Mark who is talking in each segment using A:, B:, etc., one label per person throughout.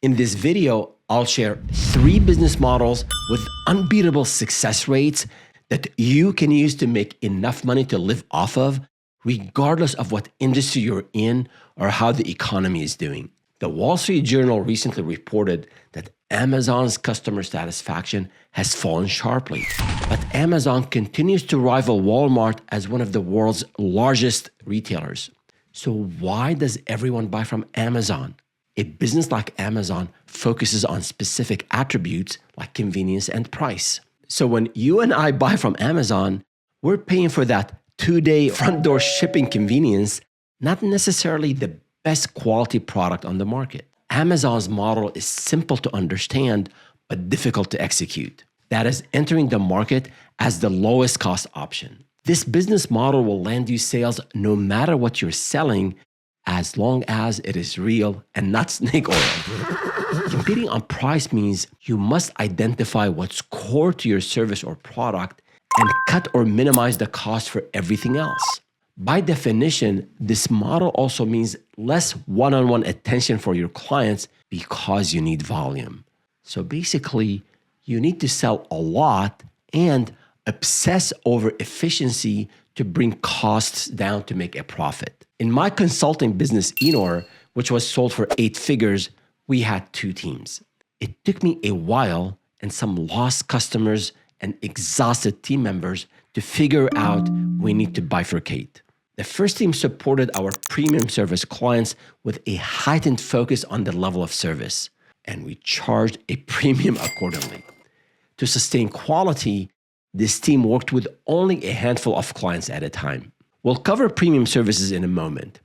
A: In this video, I'll share 3 business models with unbeatable success rates that you can use to make enough money to live off of, regardless of what industry you're in or how the economy is doing. The Wall Street Journal recently reported that Amazon's customer satisfaction has fallen sharply, but Amazon continues to rival Walmart as one of the world's largest retailers. So why does everyone buy from Amazon? A business like Amazon focuses on specific attributes like convenience and price. So when you and I buy from Amazon, we're paying for that 2-day front door shipping convenience, not necessarily the best quality product on the market. Amazon's model is simple to understand, but difficult to execute. That is entering the market as the lowest cost option. This business model will land you sales no matter what you're selling, as long as it is real and not snake oil. Competing on price means you must identify what's core to your service or product and cut or minimize the cost for everything else. By definition, this model also means less one-on-one attention for your clients because you need volume. So basically, you need to sell a lot and obsess over efficiency to bring costs down to make a profit. In my consulting business, Enor, which was sold for 8 figures, we had 2 teams. It took me a while and some lost customers and exhausted team members to figure out we need to bifurcate. The first team supported our premium service clients with a heightened focus on the level of service, and we charged a premium accordingly. To sustain quality, this team worked with only a handful of clients at a time. We'll cover premium services in a moment.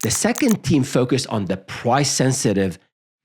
A: The second team focused on the price-sensitive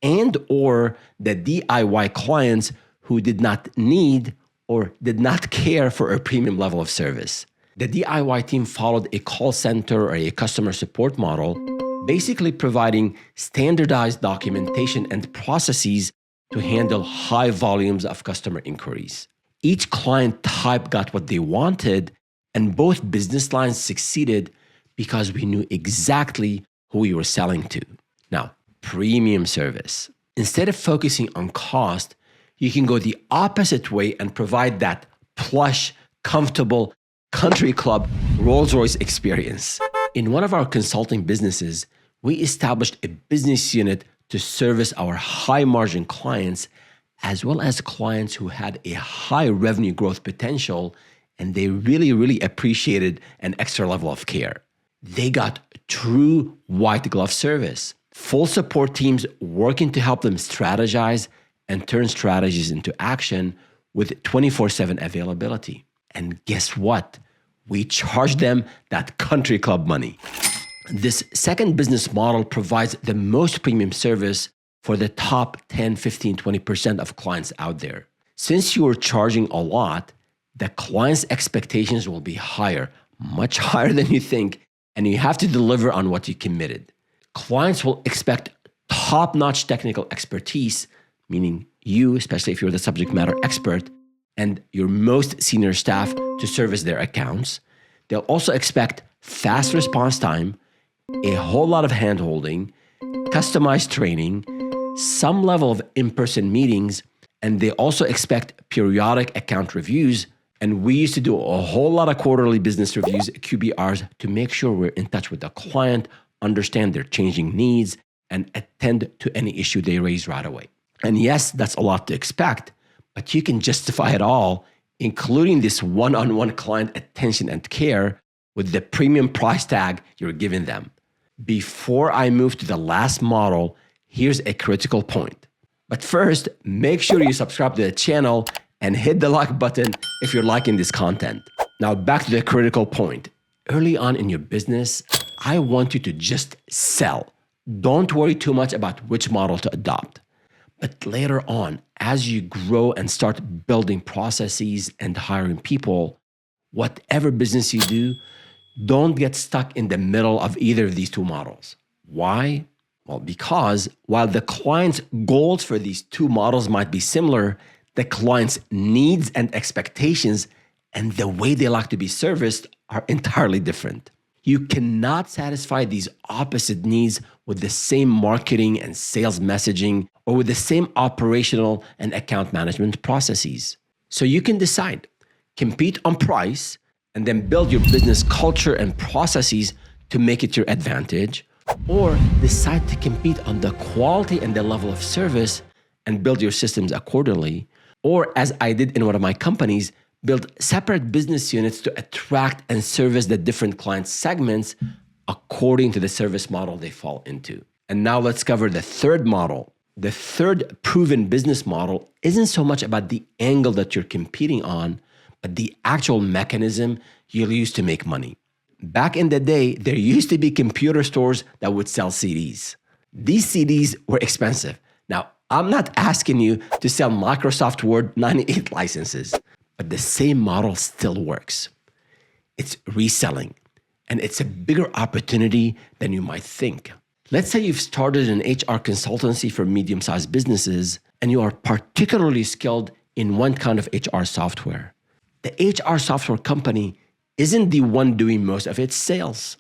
A: and/or the DIY clients who did not need or did not care for a premium level of service. The DIY team followed a call center or a customer support model, basically providing standardized documentation and processes to handle high volumes of customer inquiries. Each client type got what they wanted, and both business lines succeeded because we knew exactly who we were selling to. Now, premium service. Instead of focusing on cost, you can go the opposite way and provide that plush, comfortable, country club Rolls-Royce experience. In one of our consulting businesses, we established a business unit to service our high-margin clients, as well as clients who had a high revenue growth potential, and they really appreciated an extra level of care. They got true white glove service. Full support teams working to help them strategize and turn strategies into action with 24/7 availability. And guess what? We charge them that country club money. This second business model provides the most premium service for the top 10, 15, 20% of clients out there. Since you are charging a lot, the client's expectations will be higher, much higher than you think, and you have to deliver on what you committed. Clients will expect top-notch technical expertise, meaning you, especially if you're the subject matter expert, and your most senior staff to service their accounts. They'll also expect fast response time, a whole lot of hand-holding, customized training, some level of in-person meetings, and they also expect periodic account reviews. And we used to do a whole lot of quarterly business reviews, QBRs, to make sure we're in touch with the client, understand their changing needs, and attend to any issue they raise right away. And yes, that's a lot to expect, but you can justify it all, including this one-on-one client attention and care, with the premium price tag you're giving them. Before I move to the last model, here's a critical point. But first, make sure you subscribe to the channel and hit the like button if you're liking this content. Now back to the critical point. Early on in your business, I want you to just sell. Don't worry too much about which model to adopt. But later on, as you grow and start building processes and hiring people, whatever business you do, don't get stuck in the middle of either of these 2 models. Why? Well, because while the client's goals for these 2 models might be similar, the client's needs and expectations and the way they like to be serviced are entirely different. You cannot satisfy these opposite needs with the same marketing and sales messaging or with the same operational and account management processes. So you can decide, compete on price, and then build your business culture and processes to make it your advantage, or decide to compete on the quality and the level of service and build your systems accordingly, or as I did in one of my companies, build separate business units to attract and service the different client segments according to the service model they fall into. And now let's cover the third model. The third proven business model isn't so much about the angle that you're competing on, but the actual mechanism you'll use to make money. Back in the day, there used to be computer stores that would sell CDs. These CDs were expensive. Now, I'm not asking you to sell Microsoft Word 98 licenses, but the same model still works. It's reselling, and it's a bigger opportunity than you might think. Let's say you've started an HR consultancy for medium-sized businesses, and you are particularly skilled in one kind of HR software. The HR software company isn't the one doing most of its sales.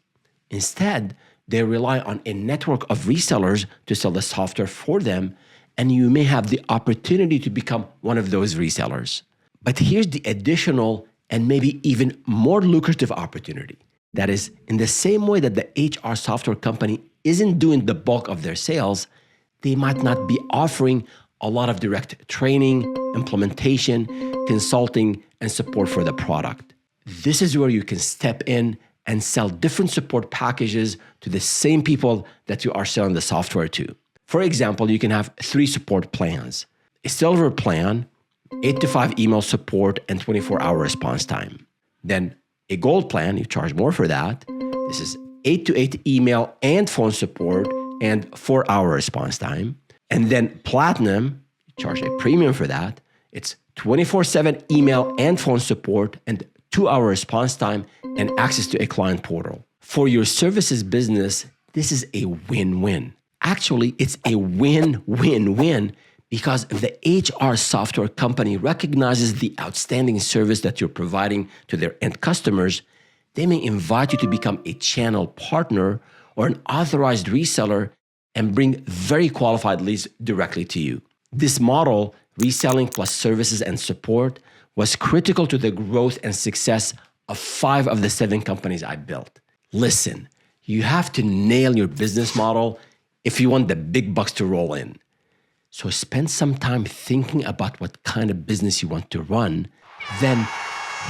A: Instead, they rely on a network of resellers to sell the software for them, and you may have the opportunity to become one of those resellers. But here's the additional and maybe even more lucrative opportunity. That is, in the same way that the HR software company isn't doing the bulk of their sales, they might not be offering a lot of direct training, implementation, consulting, and support for the product. This is where you can step in and sell different support packages to the same people that you are selling the software to. For example, you can have 3 support plans. A silver plan, 8 to 5 email support and 24-hour response time. Then a gold plan, you charge more for that. This is 8 to 8 email and phone support and 4-hour response time. And then platinum, you charge a premium for that. It's 24/7 email and phone support and 2-hour response time and access to a client portal. For your services business, this is a win-win. Actually, it's a win-win-win because if the HR software company recognizes the outstanding service that you're providing to their end customers, they may invite you to become a channel partner or an authorized reseller and bring very qualified leads directly to you. This model, reselling plus services and support, was critical to the growth and success of 5 of the 7 companies I built. Listen, you have to nail your business model if you want the big bucks to roll in. So spend some time thinking about what kind of business you want to run, then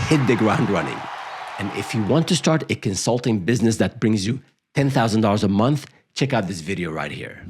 A: hit the ground running. And if you want to start a consulting business that brings you $10,000 a month, check out this video right here.